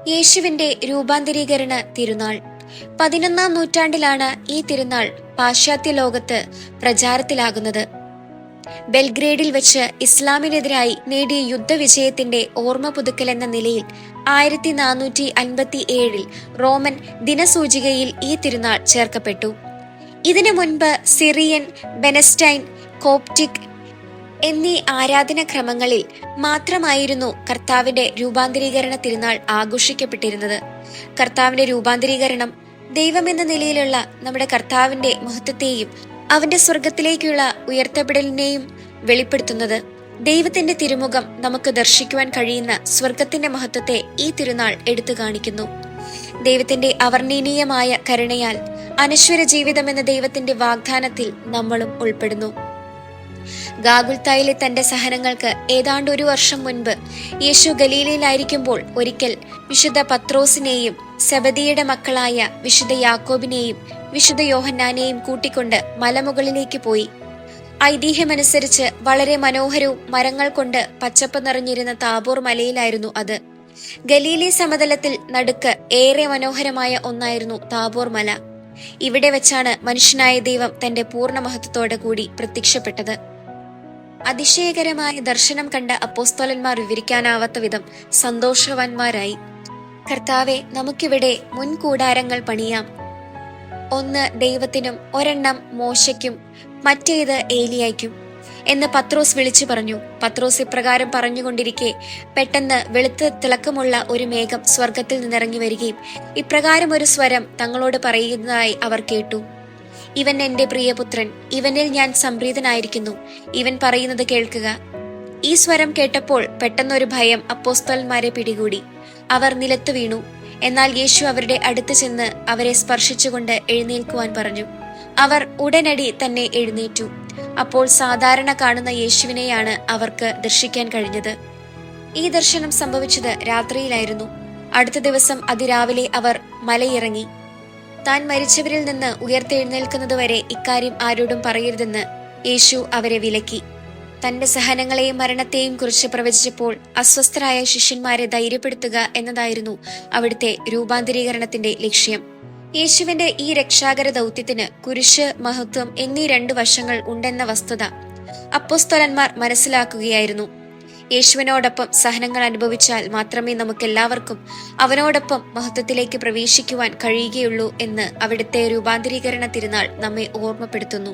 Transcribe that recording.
യേശുവിന്റെ രൂപാന്തരീകരണ തിരുനാൾ. 11-ാം നൂറ്റാണ്ടിലാണ് ഈ തിരുനാൾ പാശ്ചാത്യ ലോകത്ത് പ്രചാരത്തിലാകുന്നത്. ബെൽഗ്രേഡിൽ വെച്ച് ഇസ്ലാമിനെതിരായി നേടിയ യുദ്ധവിജയത്തിന്റെ ഓർമ്മ പുതുക്കൽ എന്ന നിലയിൽ 1457 റോമൻ ദിനസൂചികയിൽ ഈ തിരുനാൾ ചേർക്കപ്പെട്ടു. ഇതിനു മുൻപ് സിറിയൻ, ബെനസ്റ്റൈൻ, കോപ്റ്റിക് എന്നീ ആരാധനാക്രമങ്ങളിൽ മാത്രമായിരുന്നു കർത്താവിന്റെ രൂപാന്തരീകരണ തിരുനാൾ ആഘോഷിക്കപ്പെട്ടിരുന്നത്. കർത്താവിന്റെ രൂപാന്തരീകരണം ദൈവമെന്ന നിലയിലുള്ള നമ്മുടെ കർത്താവിന്റെ മഹത്വത്തെയും അവന്റെ സ്വർഗത്തിലേക്കുള്ള ഉയർത്തപ്പെടലിനെയും വെളിപ്പെടുത്തുന്നത്. ദൈവത്തിന്റെ തിരുമുഖം നമുക്ക് ദർശിക്കുവാൻ കഴിയുന്ന സ്വർഗത്തിന്റെ മഹത്വത്തെ ഈ തിരുനാൾ എടുത്തു കാണിക്കുന്നു. ദൈവത്തിന്റെ അവർണ്ണനീയമായ കരുണയാൽ അനശ്വര ജീവിതം എന്ന ദൈവത്തിന്റെ വാഗ്ദാനത്തിൽ നമ്മളും ഉൾപ്പെടുന്നു. ഗാഗുൽത്തായിലെ തന്റെ സഹനങ്ങൾക്ക് ഏതാണ്ട് 1 വർഷം മുൻപ് യേശു ഗലീലയിലായിരിക്കുമ്പോൾ ഒരിക്കൽ വിശുദ്ധ പത്രോസിനെയും സെബദിയുടെ മക്കളായ വിശുദ്ധ യാക്കോബിനെയും വിശുദ്ധ യോഹന്നാനെയും കൂട്ടിക്കൊണ്ട് മലമുകളിലേക്ക് പോയി. ഐതിഹ്യമനുസരിച്ച് വളരെ മനോഹരവും മരങ്ങൾ കൊണ്ട് പച്ചപ്പ് നിറഞ്ഞിരുന്ന താബോർ മലയിലായിരുന്നു അത്. ഗലീലി സമതലത്തിൽ നടുക്ക് ഏറെ മനോഹരമായ ഒന്നായിരുന്നു താബോർ മല. ഇവിടെ വെച്ചാണ് മനുഷ്യനായ ദൈവം തന്റെ പൂർണ്ണ മഹത്വത്തോടെ കൂടി പ്രത്യക്ഷപ്പെട്ടത്. അതിശയകരമായ ദർശനം കണ്ട അപ്പോസ്തലന്മാർ വിവരിക്കാനാവാത്ത വിധം സന്തോഷവാന്മാരായി. കർത്താവെ, നമുക്കിവിടെ മുൻകൂടാരങ്ങൾ പണിയാം. 1 ദൈവത്തിനും 1 മോശയ്ക്കും മറ്റേത് ഏലിയായ്ക്കും എന്ന് പത്രോസ് വിളിച്ചു പറഞ്ഞു. പത്രോസ് ഇപ്രകാരം പറഞ്ഞുകൊണ്ടിരിക്കെ പെട്ടെന്ന് വെളുത്ത് തിളക്കമുള്ള ഒരു മേഘം സ്വർഗത്തിൽ നിന്നിറങ്ങി വരികയും ഇപ്രകാരം ഒരു സ്വരം തങ്ങളോട് പറയുന്നതായി അവർ കേട്ടു: ഇവൻ എന്റെ പ്രിയപുത്രൻ, ഇവനിൽ ഞാൻ സംപ്രീതനായിരിക്കുന്നു, ഇവൻ പറയുന്നത് കേൾക്കുക. ഈ സ്വരം കേട്ടപ്പോൾ പെട്ടെന്നൊരു ഭയം അപ്പോസ്തലന്മാരെ പിടികൂടി. അവർ നിലത്ത് വീണു. എന്നാൽ യേശു അവരുടെ അടുത്ത് ചെന്ന് അവരെ സ്പർശിച്ചുകൊണ്ട് എഴുന്നേൽക്കുവാൻ പറഞ്ഞു. അവർ ഉടനടി തന്നെ എഴുന്നേറ്റു. അപ്പോൾ സാധാരണ കാണുന്ന യേശുവിനെയാണ് അവർക്ക് ദർശിക്കാൻ കഴിഞ്ഞത്. ഈ ദർശനം സംഭവിച്ചത് രാത്രിയിലായിരുന്നു. അടുത്ത ദിവസം അതിരാവിലെ അവർ മലയിറങ്ങി. താൻ മരിച്ചവരിൽ നിന്ന് ഉയർത്തെഴുന്നേൽക്കുന്നതുവരെ ഇക്കാര്യം ആരോടും പറയരുതെന്ന് യേശു അവരെ വിലക്കി. തന്റെ സഹനങ്ങളെയും മരണത്തെയും കുറിച്ച് പ്രവചിച്ചപ്പോൾ അസ്വസ്ഥരായ ശിഷ്യന്മാരെ ധൈര്യപ്പെടുത്തുക എന്നതായിരുന്നു അവിടുത്തെ രൂപാന്തരീകരണത്തിന്റെ ലക്ഷ്യം. യേശുവിന്റെ ഈ രക്ഷാകര ദൗത്യത്തിന് കുരിശ്, മഹത്വം എന്നീ 2 വശങ്ങൾ ഉണ്ടെന്ന വസ്തുത അപ്പോസ്തലന്മാർ മനസ്സിലാക്കുകയായിരുന്നു. യേശുവിനോടൊപ്പം സഹനങ്ങൾ അനുഭവിച്ചാൽ മാത്രമേ നമുക്കെല്ലാവർക്കും അവനോടൊപ്പം മഹത്വത്തിലേക്ക് പ്രവേശിക്കുവാൻ കഴിയുകയുള്ളൂ എന്ന് അവിടുത്തെ രൂപാന്തരീകരണ തിരുനാൾ നമ്മെ ഓർമ്മപ്പെടുത്തുന്നു.